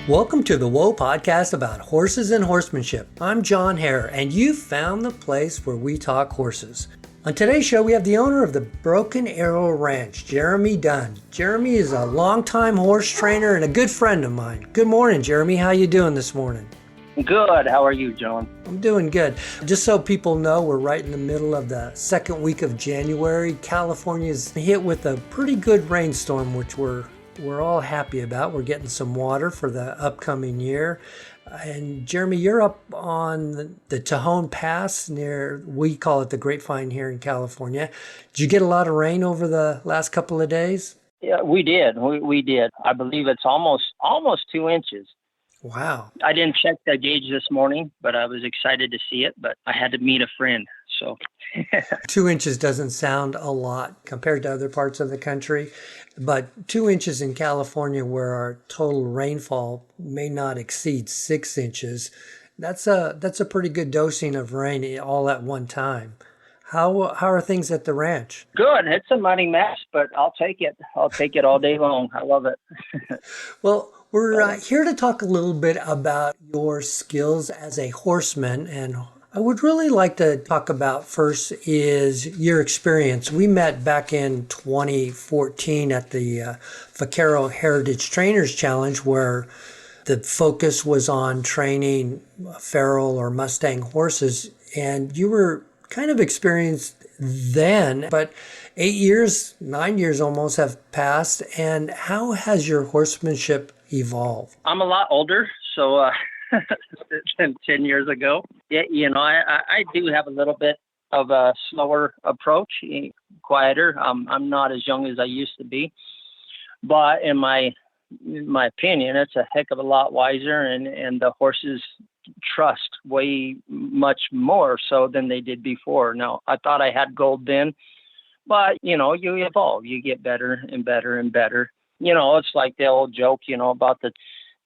Welcome to the Whoa podcast about horses and horsemanship. I'm John Hare, and you found the place where we talk horses. On today's show, we have the owner of the Broken Arrow Ranch, Jeremy Dunn. Jeremy is a longtime horse trainer and a good friend of mine. Good morning, Jeremy. How you doing this morning? Good. How are you, John? I'm doing good. Just so people know, we're right in the middle of the second week of January. California's hit with a pretty good rainstorm, which we're all happy about. We're getting some water for the upcoming year. And Jeremy, you're up on the Tejon Pass near, we call it the Grapevine here in California. Did you get a lot of rain over the last couple of days? Yeah, we did. We did. I believe it's almost 2 inches. Wow. I didn't check the gauge this morning, but I was excited to see it, but I had to meet a friend. So 2 inches doesn't sound a lot compared to other parts of the country, but 2 inches in California, where our total rainfall may not exceed 6 inches, that's a pretty good dosing of rain all at one time. How are things at the ranch? Good. It's a muddy mess, but I'll take it. I'll take it all day long. I love it. Well, we're here to talk a little bit about your skills as a horseman, and I would really like to talk about first is your experience. We met back in 2014 at the Vaquero Heritage Trainers Challenge, where the focus was on training feral or Mustang horses, and you were kind of experienced then, but 8 years, 9 years almost have passed. And how has your horsemanship evolved? I'm a lot older, so than 10 years ago. Yeah, I do have a little bit of a slower approach, quieter. I'm not as young as I used to be, but in my opinion, it's a heck of a lot wiser, and the horses trust way much more so than they did before. Now, I thought I had gold then, but you evolve, you get better and better and better. It's like the old joke, about the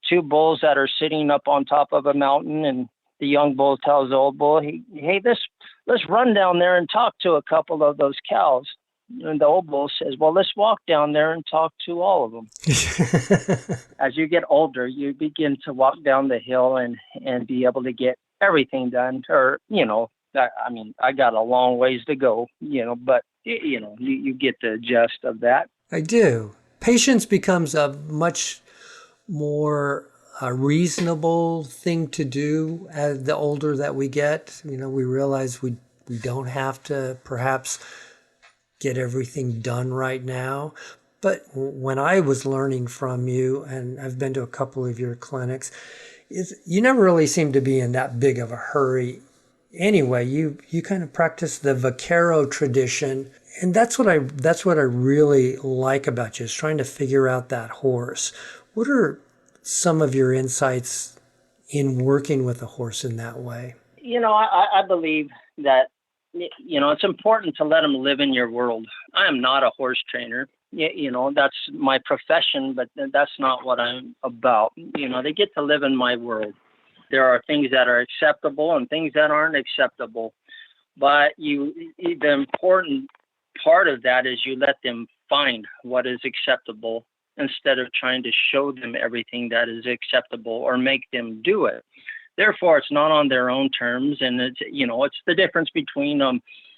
two bulls that are sitting up on top of a mountain, and the young bull tells the old bull, hey, let's run down there and talk to a couple of those cows. And the old bull says, well, let's walk down there and talk to all of them. As you get older, you begin to walk down the hill and be able to get everything done. Or, I got a long ways to go, but, you get the gist of that. I do. Patience becomes a much more reasonable thing to do as the older that we get. We realize we don't have to perhaps get everything done right now. But when I was learning from you, and I've been to a couple of your clinics, you never really seem to be in that big of a hurry. Anyway, you kind of practice the Vaquero tradition, and that's what I really like about you, is trying to figure out that horse. What are some of your insights in working with a horse in that way? I believe that it's important to let them live in your world. I am not a horse trainer. That's my profession, but that's not what I'm about. They get to live in my world. There are things that are acceptable and things that aren't acceptable. But the important part of that is you let them find what is acceptable instead of trying to show them everything that is acceptable or make them do it. Therefore, it's not on their own terms, and it's the difference between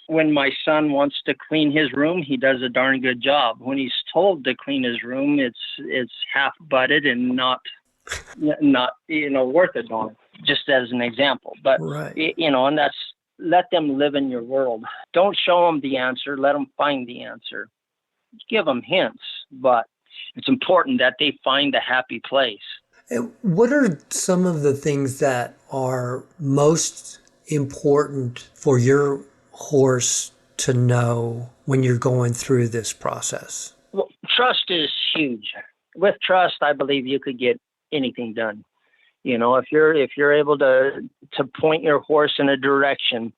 when my son wants to clean his room, he does a darn good job. When he's told to clean his room, it's half-butted and not worth it on it, just as an example. But right. And that's, let them live in your world. Don't show them the answer. Let them find the answer. Give them hints, but it's important that they find a happy place. What are some of the things that are most important for your horse to know when you're going through this process? Well, trust is huge. With trust, I believe you could get anything done. If you're able to point your horse in a direction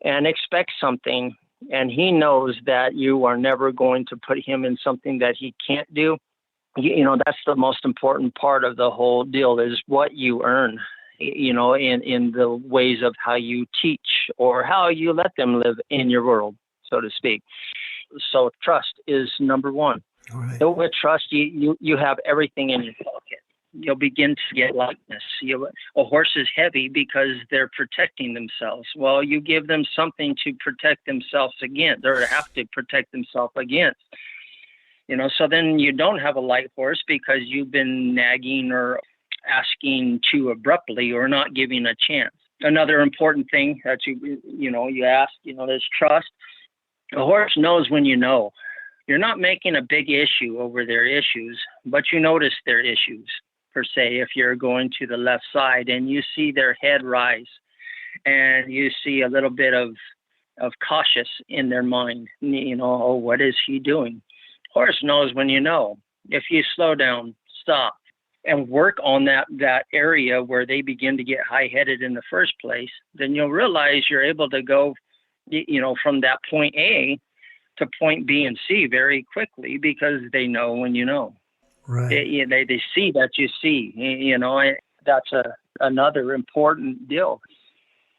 and expect something, and he knows that you are never going to put him in something that he can't do, that's the most important part of the whole deal, is what you earn, in the ways of how you teach or how you let them live in your world, so to speak. So trust is number one. All right. So with trust, you have everything in your pocket. you'll begin to get likeness. A horse is heavy because they're protecting themselves. Well, you give them something to protect themselves against, or have to protect themselves against. So then you don't have a light horse because you've been nagging or asking too abruptly or not giving a chance. Another important thing that you ask, is trust. A horse knows when you know. You're not making a big issue over their issues, but you notice their issues, per se. If you're going to the left side and you see their head rise and you see a little bit of cautious in their mind, oh, what is he doing? Horse knows when you know. If you slow down, stop, and work on that area where they begin to get high-headed in the first place, then you'll realize you're able to go, from that point A to point B and C very quickly because they know when you know. Right. They see that you see. That's another important deal.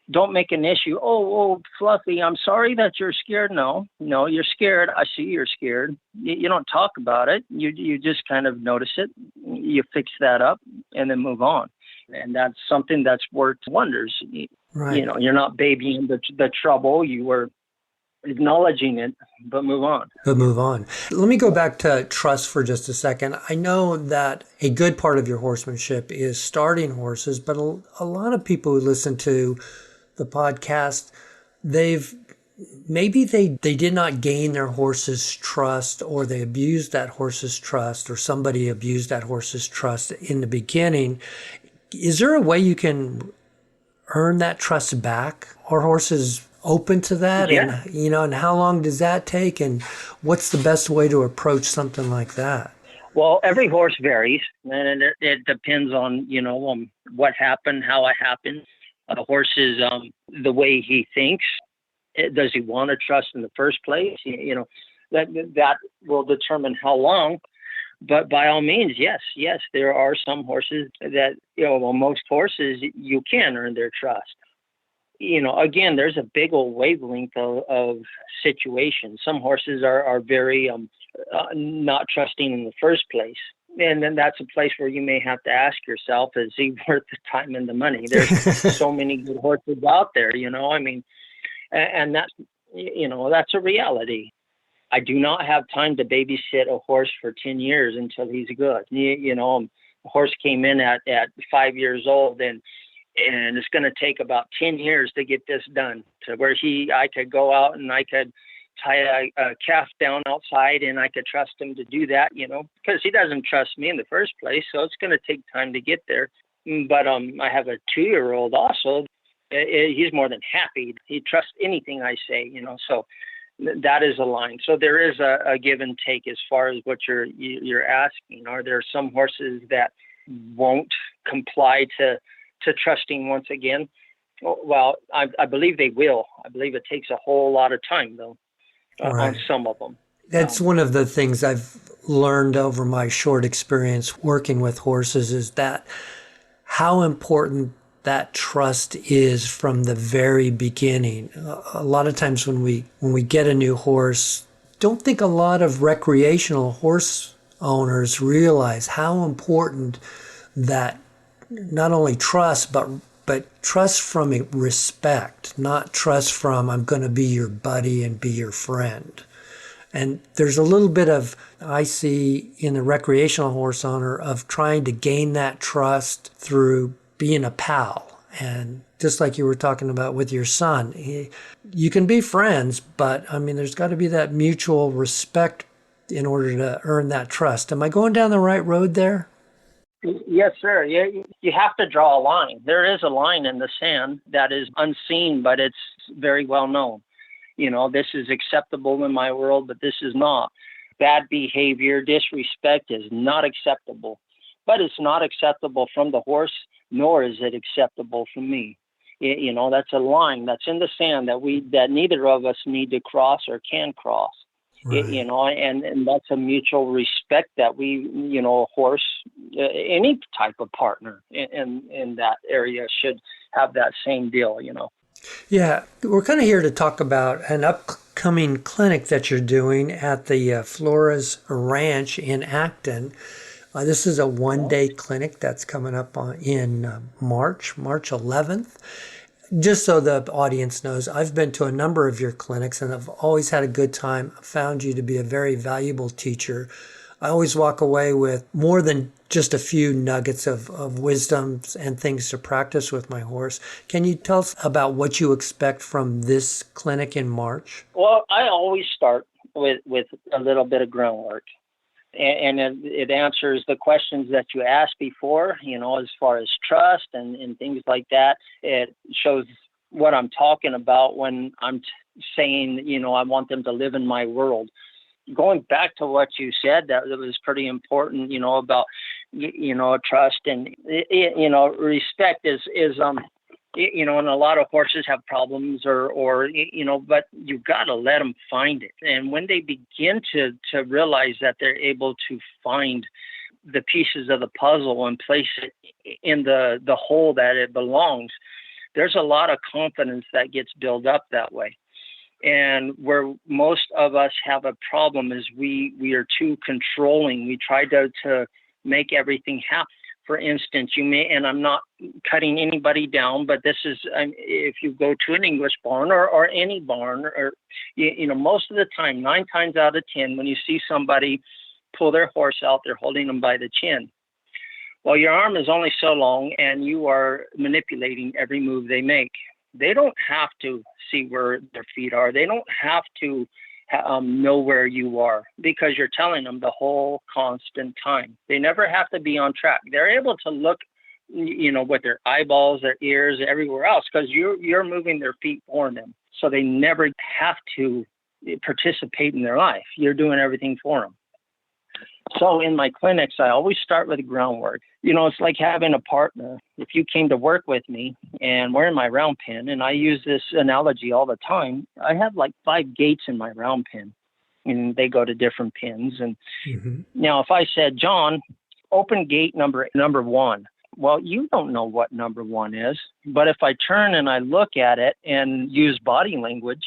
Don't make an issue. Oh, Fluffy, I'm sorry that you're scared. No, you're scared. I see you're scared. You don't talk about it. You just kind of notice it. You fix that up and then move on. And that's something that's worked wonders. Right. You're not babying the trouble. You were acknowledging it, but move on. Let me go back to trust for just a second. I know that a good part of your horsemanship is starting horses, but a lot of people who listen to the podcast, they did not gain their horse's trust, or they abused that horse's trust, or somebody abused that horse's trust in the beginning. Is there a way you can earn that trust back? Are horses open to that? Yeah. And how long does that take? And what's the best way to approach something like that? Well, every horse varies, and it depends on, what happened, how it happened. A horse is the way he thinks. Does he want to trust in the first place? That will determine how long. But by all means, yes, there are some horses that, most horses, you can earn their trust. Again, there's a big old wavelength of situations. Some horses are very not trusting in the first place. And then that's a place where you may have to ask yourself, is he worth the time and the money? There's so many good horses out there, and that's, that's a reality. I do not have time to babysit a horse for 10 years until he's good. A horse came in at 5 years old, and it's going to take about 10 years to get this done, to where I could go out and I could tie a calf down outside and I could trust him to do that, because he doesn't trust me in the first place. So it's going to take time to get there. But I have a 2-year-old also. He's more than happy. He trusts anything I say, so that is a line. So there is a give and take as far as what you're asking. Are there some horses that won't comply to trusting once again? Well, I believe they will. I believe it takes a whole lot of time, though, on some of them. That's one of the things I've learned over my short experience working with horses, is that how important that trust is from the very beginning. A lot of times when we get a new horse, don't think a lot of recreational horse owners realize how important that not only trust, but trust from respect, not trust from I'm going to be your buddy and be your friend. And there's a little bit of, I see in the recreational horse owner, of trying to gain that trust through being a pal. And just like you were talking about with your son, you can be friends, but there's got to be that mutual respect in order to earn that trust. Am I going down the right road there? Yes, sir. You have to draw a line. There is a line in the sand that is unseen, but it's very well known. This is acceptable in my world, but this is not. Bad behavior, disrespect is not acceptable. But it's not acceptable from the horse, nor is it acceptable from me. That's a line that's in the sand that neither of us need to cross or can cross. Right. And that's a mutual respect that we, a horse, any type of partner in that area should have that same deal, Yeah, we're kind of here to talk about an upcoming clinic that you're doing at the Flores Ranch in Acton. This is a one-day clinic that's coming up in March 11th. Just so the audience knows, I've been to a number of your clinics and I've always had a good time. I found you to be a very valuable teacher. I always walk away with more than just a few nuggets of wisdom and things to practice with my horse. Can you tell us about what you expect from this clinic in March? Well, I always start with a little bit of groundwork. And it answers the questions that you asked before, as far as trust and things like that. It shows what I'm talking about when I'm saying, I want them to live in my world. Going back to what you said, that was pretty important, about, trust and, respect is and a lot of horses have problems but you've got to let them find it. And when they begin to realize that they're able to find the pieces of the puzzle and place it in the hole that it belongs, there's a lot of confidence that gets built up that way. And where most of us have a problem is we are too controlling. We try to make everything happen. For instance, you may, and I'm not cutting anybody down, but this is, if you go to an English barn or any barn, or, most of the time, 9 times out of 10, when you see somebody pull their horse out, they're holding them by the chin. Well, your arm is only so long and you are manipulating every move they make. They don't have to see where their feet are. They don't have to know where you are because you're telling them the whole constant time. They never have to be on track. They're able to look, with their eyeballs, their ears, everywhere else because you're moving their feet for them. So they never have to participate in their life. You're doing everything for them. So in my clinics, I always start with groundwork. It's like having a partner. If you came to work with me and we're in my round pen, and I use this analogy all the time, I have like 5 gates in my round pen, and they go to different pins. And Now if I said, John, open gate number 1, well, you don't know what number 1 is. But if I turn and I look at it and use body language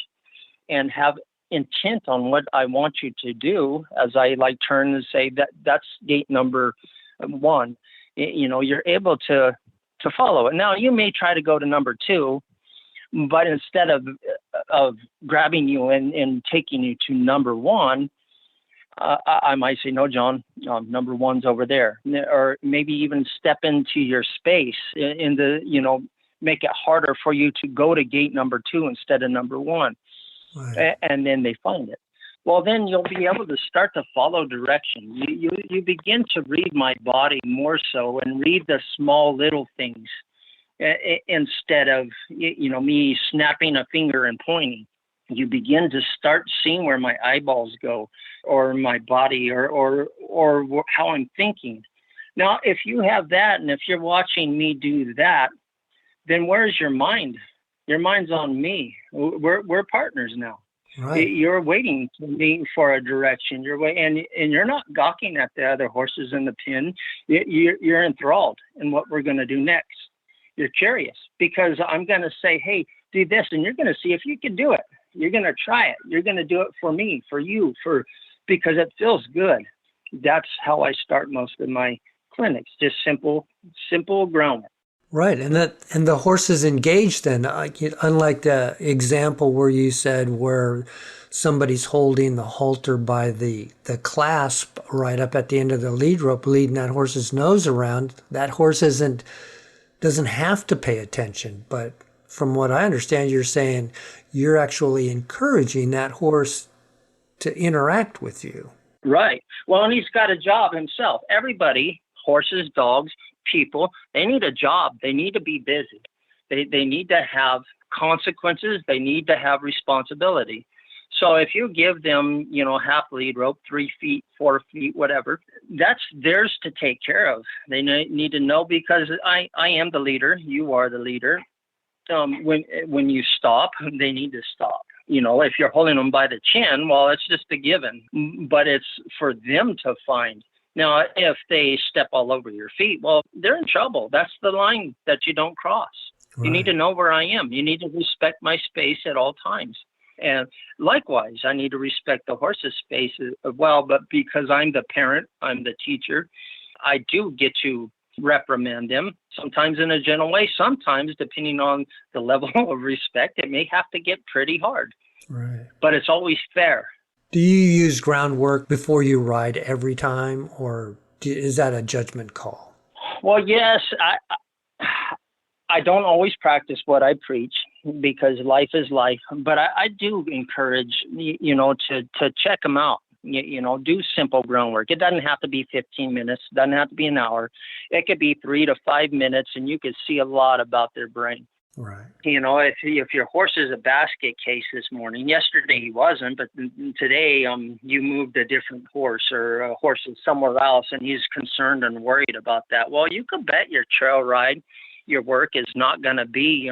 and have intent on what I want you to do, as I turn and say that's gate number 1, you're able to follow it. Now you may try to go to number 2, but instead of grabbing you and taking you to number 1, I might say, no, John, number 1's over there, or maybe even step into your space make it harder for you to go to gate number 2 instead of number 1. Right. And then they find it. Well, then you'll be able to start to follow direction. You begin to read my body more so and read the small little things instead of, me snapping a finger and pointing. You begin to start seeing where my eyeballs go or my body or how I'm thinking. Now, if you have that and if you're watching me do that, then where's your mind? Your mind's on me. We're partners now. Right. You're waiting for me for a direction. And you're not gawking at the other horses in the pen. You're enthralled in what we're going to do next. You're curious because I'm going to say, hey, do this, and you're going to see if you can do it. You're going to try it. You're going to do it for me, for you, because it feels good. That's how I start most of my clinics. Just simple groundwork. Right, and the horse is engaged then, unlike the example where you said where somebody's holding the halter by the clasp right up at the end of the lead rope, leading that horse's nose around. That horse doesn't have to pay attention, but from what I understand, you're saying you're actually encouraging that horse to interact with you. Right. Well, and he's got a job himself. Everybody, horses, dogs, people, they need a job. They need to be busy. They need to have consequences. They need to have responsibility. So if you give them, half lead rope, 3 feet, 4 feet, whatever, that's theirs to take care of. They need to know because I am the leader. You are the leader. When you stop, they need to stop. If you're holding them by the chin, well, it's just a given, but it's for them to find. Now, if they step all over your feet, well, they're in trouble. That's the line that you don't cross. Right. You need to know where I am. You need to respect my space at all times. And likewise, I need to respect the horse's space as well, but because I'm the parent, I'm the teacher, I do get to reprimand them, sometimes in a gentle way, sometimes depending on the level of respect, it may have to get pretty hard. Right. But it's always fair. Do you use groundwork before you ride every time, or is that a judgment call? Well, yes, I don't always practice what I preach because life is life, but I do encourage, to check them out. Do simple groundwork. It doesn't have to be 15 minutes, doesn't have to be an hour. It could be 3 to 5 minutes, and you could see a lot about their brain. Right. If your horse is a basket case this morning, yesterday he wasn't, but today you moved a different horse, or a horse is somewhere else, and he's concerned and worried about that. Well, you can bet your trail ride, your work is not going to be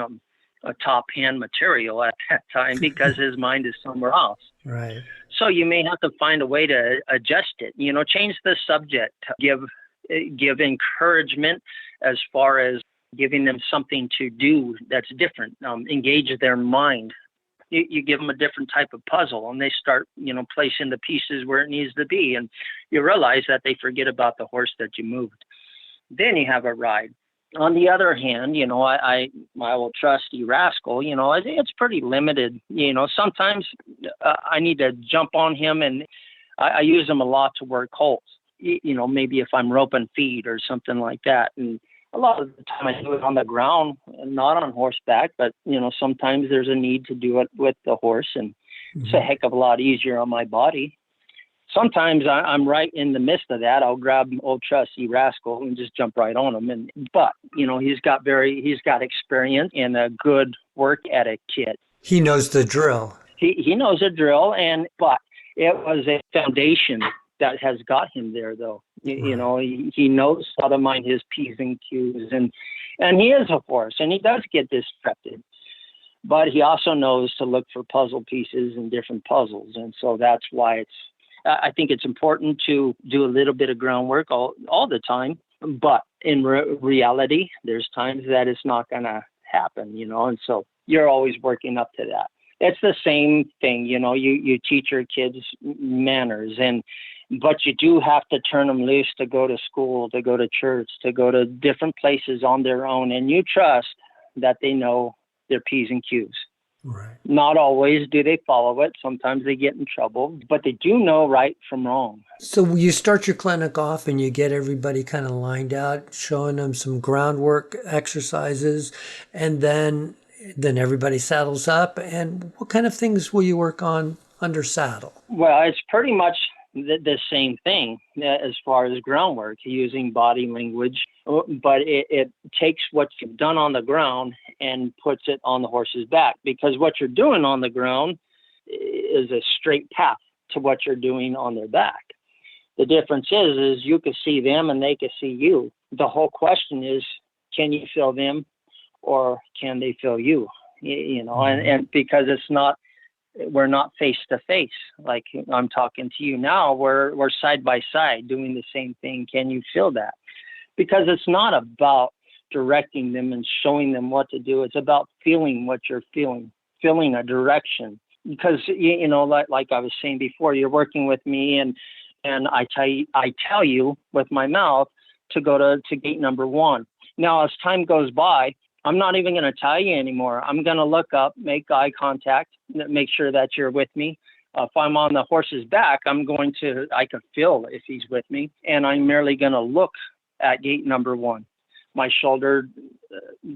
a top hand material at that time because his mind is somewhere else. Right. So you may have to find a way to adjust it, change the subject, give encouragement as far as giving them something to do that's different, engage their mind. You give them a different type of puzzle, and they start, placing the pieces where it needs to be. And you realize that they forget about the horse that you moved. Then you have a ride. On the other hand, my old trusty rascal, it's pretty limited. Sometimes I need to jump on him, and I use him a lot to work holds. Maybe if I'm roping feed or something like that. And a lot of the time I do it on the ground, not on horseback, but, sometimes there's a need to do it with the horse, and it's a heck of a lot easier on my body. Sometimes I'm right in the midst of that. I'll grab old trusty rascal and just jump right on him. But he's got experience and a good work etiquette. He knows the drill. He knows the drill, but it was a foundation that has got him there, though. Right. He knows how to mind his P's and Q's, and he is a horse, and he does get distracted. But he also knows to look for puzzle pieces and different puzzles, and so that's why I think it's important to do a little bit of groundwork all the time, but in reality, there's times that it's not going to happen, and so you're always working up to that. It's the same thing, you teach your kids manners, but you do have to turn them loose to go to school, to go to church, to go to different places on their own, and you trust that they know their P's and Q's. Right. Not always do they follow it. Sometimes they get in trouble, but they do know right from wrong. So you start your clinic off and you get everybody kind of lined out, showing them some groundwork exercises, and then everybody saddles up. And what kind of things will you work on under saddle? Well, it's pretty much the same thing as far as groundwork, using body language, but it takes what you've done on the ground and puts it on the horse's back, because what you're doing on the ground is a straight path to what you're doing on their back. The difference is you can see them and they can see you. The whole question is, can you feel them or can they feel you? And because we're not face to face. Like I'm talking to you now, we're side by side doing the same thing. Can you feel that? Because it's not about directing them and showing them what to do. It's about feeling what you're feeling a direction. Because, like I was saying before, you're working with me and I tell you with my mouth to go to gate number 1. Now, as time goes by, I'm not even going to tell you anymore. I'm going to look up, make eye contact, make sure that you're with me. If I'm on the horse's back, I can feel if he's with me, and I'm merely going to look at gate number 1. My shoulder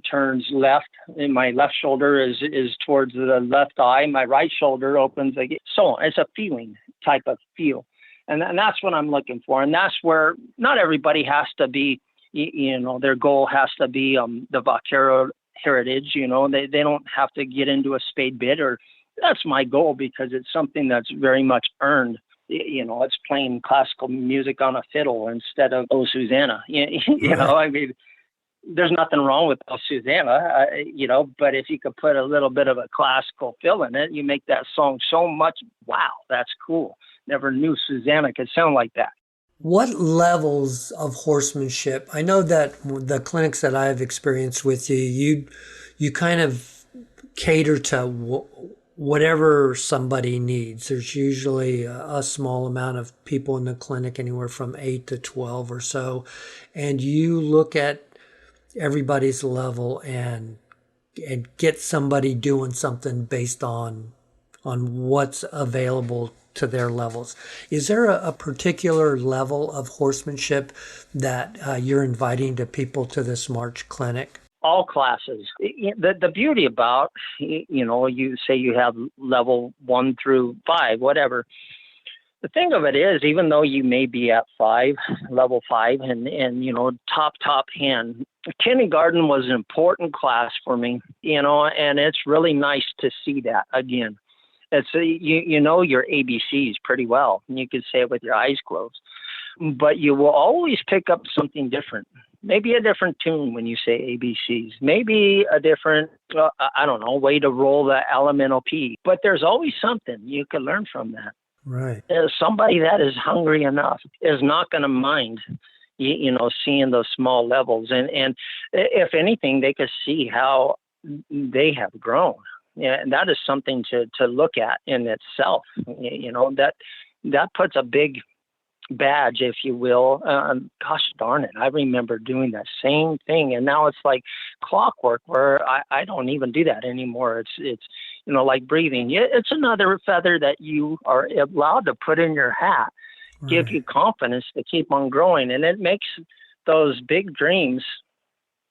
turns left, and my left shoulder is towards the left eye. My right shoulder opens again. So on. It's a feeling type of feel. And that's what I'm looking for. And that's where not everybody has to be, their goal has to be the Vaquero Heritage. They don't have to get into a spade bit, or that's my goal, because it's something that's very much earned. It's playing classical music on a fiddle instead of Oh Susanna. I mean, there's nothing wrong with Oh Susanna, but if you could put a little bit of a classical feel in it, you make that song so much, wow, that's cool. Never knew Susanna could sound like that. What levels of horsemanship? I know that the clinics that I've experienced with you, you kind of cater to whatever somebody needs. There's usually a small amount of people in the clinic, anywhere from 8 to 12 or so. And you look at everybody's level and get somebody doing something based on what's available to their levels. Is there a particular level of horsemanship that you're inviting to people to this March clinic? All classes. The beauty about, you say you have level 1 through 5, whatever. The thing of it is, even though you may be at 5, level 5, and top hand, kindergarten was an important class for me, and it's really nice to see that again. It's you know your ABCs pretty well, and you can say it with your eyes closed, but you will always pick up something different. Maybe a different tune when you say ABCs. Maybe a different, way to roll the elemental P. But there's always something you can learn from that. Right. Somebody that is hungry enough is not going to mind, seeing those small levels. And if anything, they could see how they have grown. Yeah, and that is something to look at in itself. That puts a big badge, if you will. Gosh darn it, I remember doing that same thing, and now it's like clockwork where I don't even do that anymore. It's like breathing. It's another feather that you are allowed to put in your hat, right. Give you confidence to keep on growing, and it makes those big dreams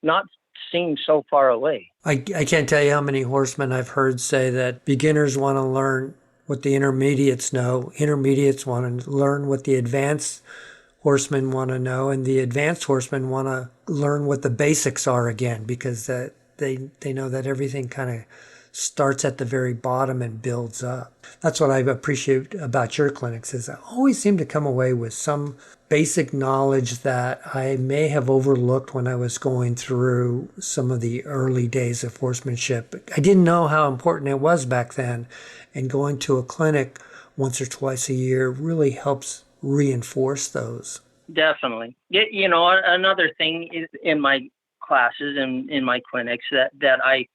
not seem so far away. I can't tell you how many horsemen I've heard say that beginners want to learn what the intermediates know. Intermediates want to learn what the advanced horsemen want to know, and the advanced horsemen want to learn what the basics are again, because they know that everything kind of starts at the very bottom and builds up. That's what I appreciate about your clinics, is I always seem to come away with some basic knowledge that I may have overlooked when I was going through some of the early days of horsemanship. I didn't know how important it was back then, and going to a clinic once or twice a year really helps reinforce those. Definitely. Another thing is in my classes and in my clinics that I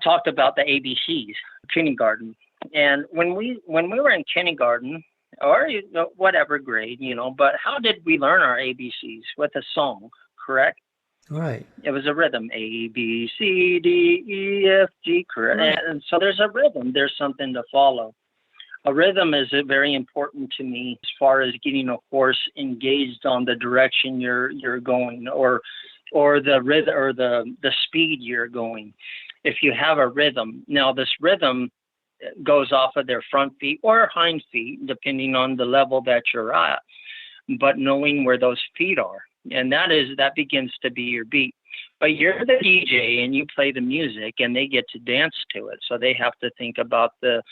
talked about the ABCs, kindergarten. And when we were in kindergarten, or whatever grade, but how did we learn our ABCs? With a song, correct? Right. It was a rhythm, A, B, C, D, E, F, G, correct? Right. And so there's a rhythm. There's something to follow. A rhythm is very important to me as far as getting a horse engaged on the direction you're going, or the rhythm, or the speed you're going. If you have a rhythm, now this rhythm goes off of their front feet or hind feet, depending on the level that you're at, but knowing where those feet are. And that begins to be your beat. But you're the DJ and you play the music, and they get to dance to it. So they have to think about the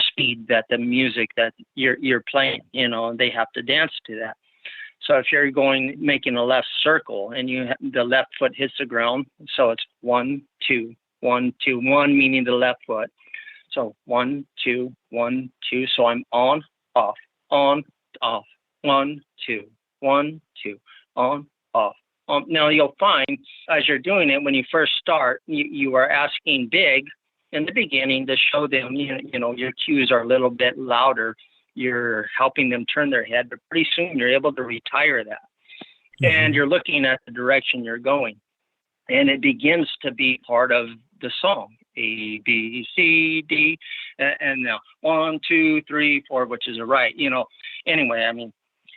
speed that the music that you're playing, and they have to dance to that. So if you're making a left circle and the left foot hits the ground, so it's 1, 2, 1, 2, 1, meaning the left foot. So 1, 2, 1, 2. So I'm on, off, 1, 2, 1, 2, on, off. Now you'll find as you're doing it, when you first start, you are asking big in the beginning to show them, your cues are a little bit louder. You're helping them turn their head, but pretty soon you're able to retire that. Mm-hmm. And you're looking at the direction you're going. And it begins to be part of the song. A, B, C, D, and now 1, 2, 3, 4, which is a right, Anyway, I mean,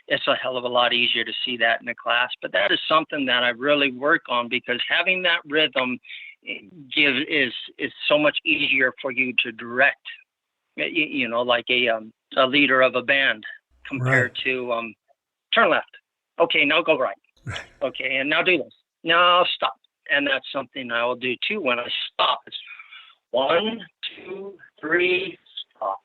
it's a hell of a lot easier to see that in the class, but that is something that I really work on, because having that rhythm is so much easier for you to direct, like a leader of a band compared right. to turn left. Okay, now go right. Okay, and now do this. Now stop. And that's something I will do too when I stop. It's 1, 2, 3, stop.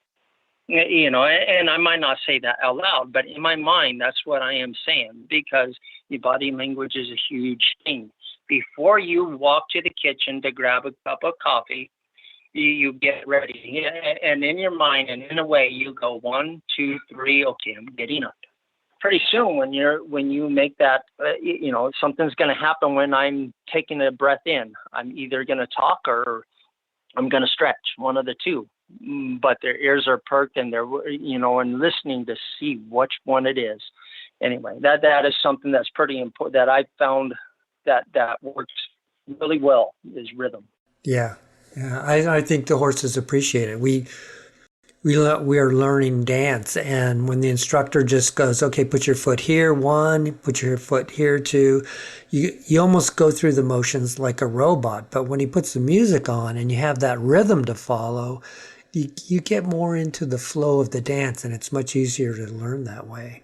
And I might not say that out loud, but in my mind, that's what I am saying, because your body language is a huge thing. Before you walk to the kitchen to grab a cup of coffee, you get ready. And in your mind and in a way, you go 1, 2, 3, okay, I'm getting up. Pretty soon when you make that, something's going to happen when I'm taking a breath in. I'm either going to talk or I'm going to stretch, one of the two. But their ears are perked and they're, and listening to see which one it is. Anyway, that is something that's pretty important that I found that works really well is rhythm. Yeah. I think the horses appreciate it. We are learning dance, and when the instructor just goes, okay, put your foot here, 1, put your foot here, 2, you almost go through the motions like a robot. But when he puts the music on and you have that rhythm to follow, you get more into the flow of the dance, and it's much easier to learn that way.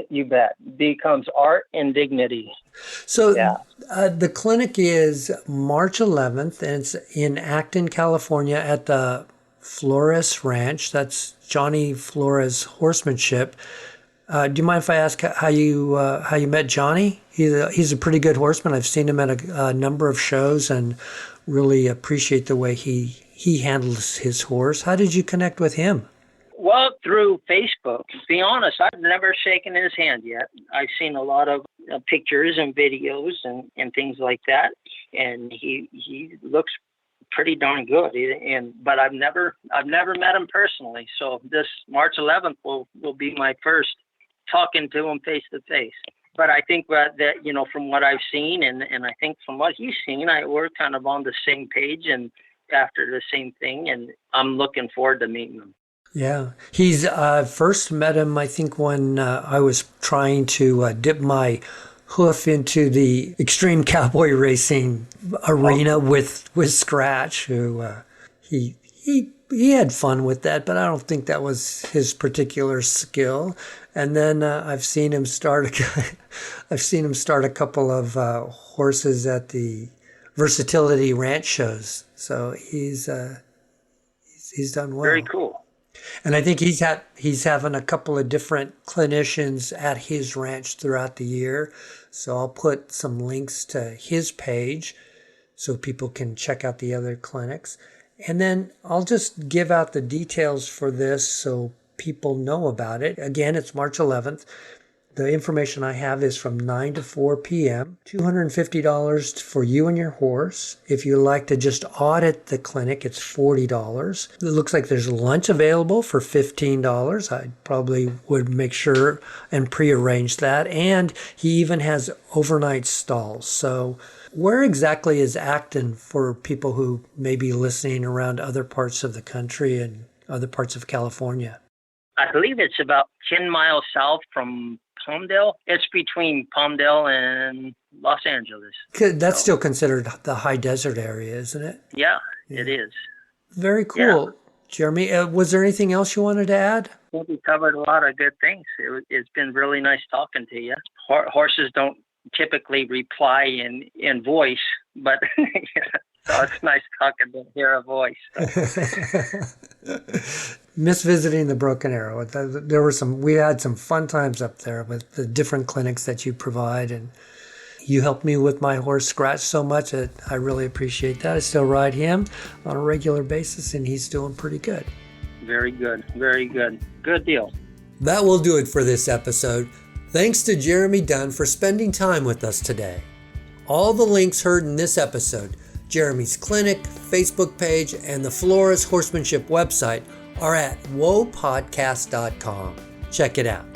You bet. Becomes art and dignity. So the clinic is March 11th, and it's in Acton, California at the Flores Ranch. That's Johnny Flores Horsemanship. Do you mind if I ask how you met Johnny? He's a pretty good horseman. I've seen him at a number of shows and really appreciate the way he handles his horse. How did you connect with him? Well, through Facebook. To be honest, I've never shaken his hand yet. I've seen a lot of pictures and videos and things like that, and he looks pretty darn good. But I've never met him personally. So this March 11th will be my first talking to him face to face. But I think that from what I've seen and I think from what he's seen, we're kind of on the same page and after the same thing, and I'm looking forward to meeting him. Yeah, he's first met him, I think, when I was trying to dip my hoof into the extreme cowboy racing arena with Scratch, who he had fun with that, but I don't think that was his particular skill. And then I've seen him start a couple of horses at the Versatility Ranch shows. So he's done well. Very cool. And I think he's having a couple of different clinicians at his ranch throughout the year. So I'll put some links to his page so people can check out the other clinics. And then I'll just give out the details for this so people know about it. Again, it's March 11th. The information I have is from 9 to 4 p.m. $250 for you and your horse. If you like to just audit the clinic, it's $40. It looks like there's lunch available for $15. I probably would make sure and prearrange that. And he even has overnight stalls. So where exactly is Acton for people who may be listening around other parts of the country and other parts of California? I believe it's about 10 miles south from Palmdale. It's between Palmdale and Los Angeles. That's still considered the high desert area, isn't it? Yeah, it is. Very cool. Yeah. Jeremy, was there anything else you wanted to add? I think we covered a lot of good things. It's been really nice talking to you. Horses don't typically reply in voice, but so it's nice talking to hear a voice. Miss visiting the Broken Arrow. We had some fun times up there with the different clinics that you provide, and you helped me with my horse Scratch so much that I really appreciate that. I still ride him on a regular basis, and he's doing pretty good. Very good. Very good. Good deal. That will do it for this episode. Thanks to Jeremy Dunn for spending time with us today. All the links heard in this episode, Jeremy's clinic, Facebook page, and the Flores Horsemanship website are at wopodcast.com. Check it out.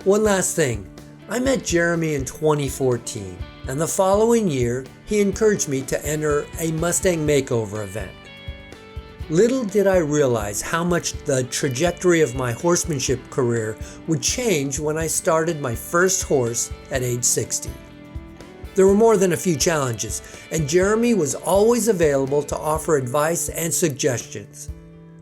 One last thing. I met Jeremy in 2014, and the following year, he encouraged me to enter a Mustang makeover event. Little did I realize how much the trajectory of my horsemanship career would change when I started my first horse at age 60. There were more than a few challenges, and Jeremy was always available to offer advice and suggestions.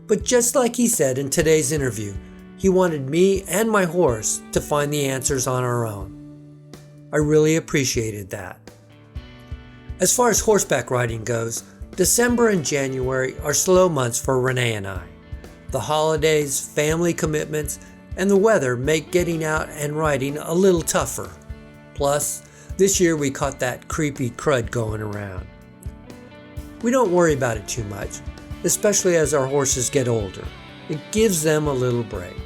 But just like he said in today's interview, he wanted me and my horse to find the answers on our own. I really appreciated that. As far as horseback riding goes, December and January are slow months for Renee and I. The holidays, family commitments, and the weather make getting out and riding a little tougher. Plus, this year we caught that creepy crud going around. We don't worry about it too much, especially as our horses get older. It gives them a little break.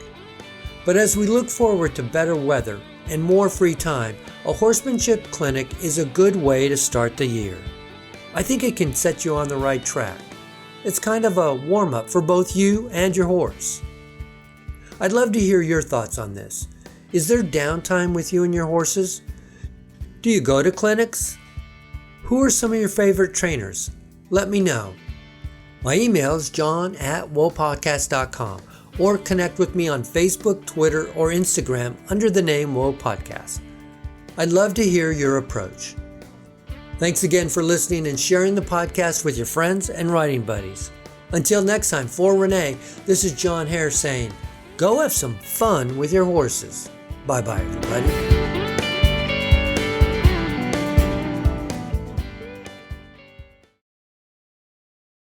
But as we look forward to better weather and more free time, a horsemanship clinic is a good way to start the year. I think it can set you on the right track. It's kind of a warm-up for both you and your horse. I'd love to hear your thoughts on this. Is there downtime with you and your horses? Do you go to clinics? Who are some of your favorite trainers? Let me know. My email is john@whoapodcast.com, or connect with me on Facebook, Twitter, or Instagram under the name Whoa Podcast. I'd love to hear your approach. Thanks again for listening and sharing the podcast with your friends and riding buddies. Until next time, for Renee, this is John Hare saying, go have some fun with your horses. Bye-bye, everybody.